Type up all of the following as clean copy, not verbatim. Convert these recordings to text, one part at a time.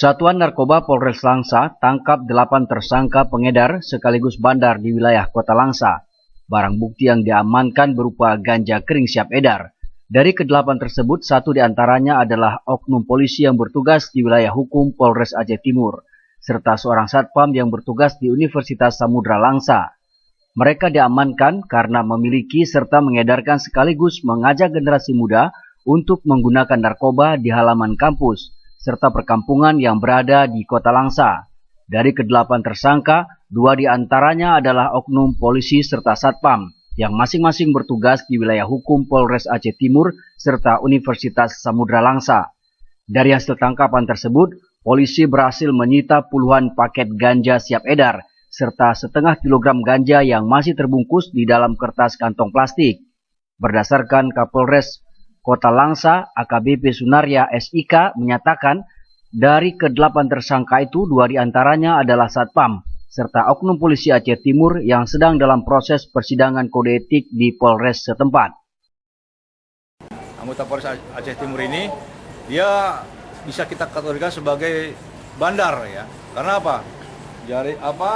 Satuan Narkoba Polres Langsa tangkap 8 tersangka pengedar sekaligus bandar di wilayah Kota Langsa. Barang bukti yang diamankan berupa ganja kering siap edar. Dari ke-8 tersebut, 1 diantaranya adalah oknum polisi yang bertugas di wilayah hukum Polres Aceh Timur, serta seorang satpam yang bertugas di Universitas Samudra Langsa. Mereka diamankan karena memiliki serta mengedarkan sekaligus mengajak generasi muda untuk menggunakan narkoba di halaman kampus, serta perkampungan yang berada di Kota Langsa. Dari ke-8 tersangka, 2 diantaranya adalah oknum polisi serta satpam, yang masing-masing bertugas di wilayah hukum Polres Aceh Timur serta Universitas Samudra Langsa. Dari hasil tangkapan tersebut, polisi berhasil menyita puluhan paket ganja siap edar, serta setengah kilogram ganja yang masih terbungkus di dalam kertas kantong plastik. Berdasarkan Kapolres Kota Langsa, AKBP Sunaria SIK menyatakan dari ke-8 tersangka itu 2 diantaranya adalah satpam, serta oknum polisi Aceh Timur yang sedang dalam proses persidangan kode etik di Polres setempat. Anggota Polres Aceh Timur ini, dia bisa kita kategorikan sebagai bandar ya. Karena apa?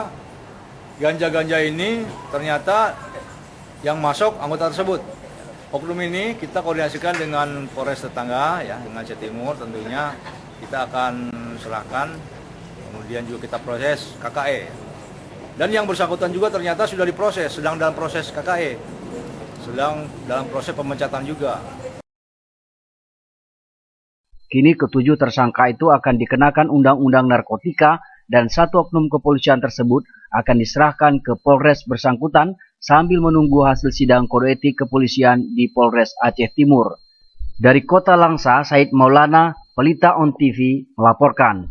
Ganja-ganja ini ternyata yang masuk anggota tersebut. Oknum ini kita koordinasikan dengan Polres tetangga ya, dengan Aceh Timur tentunya kita akan serahkan, kemudian juga kita proses KKE. Dan yang bersangkutan juga ternyata sudah diproses, sedang dalam proses KKE, sedang dalam proses pemecatan juga. Kini ke-7 tersangka itu akan dikenakan Undang-Undang Narkotika dan 1 oknum kepolisian tersebut akan diserahkan ke Polres bersangkutan sambil menunggu hasil sidang kode etik kepolisian di Polres Aceh Timur. Dari Kota Langsa, Said Maulana, Pelita On TV melaporkan.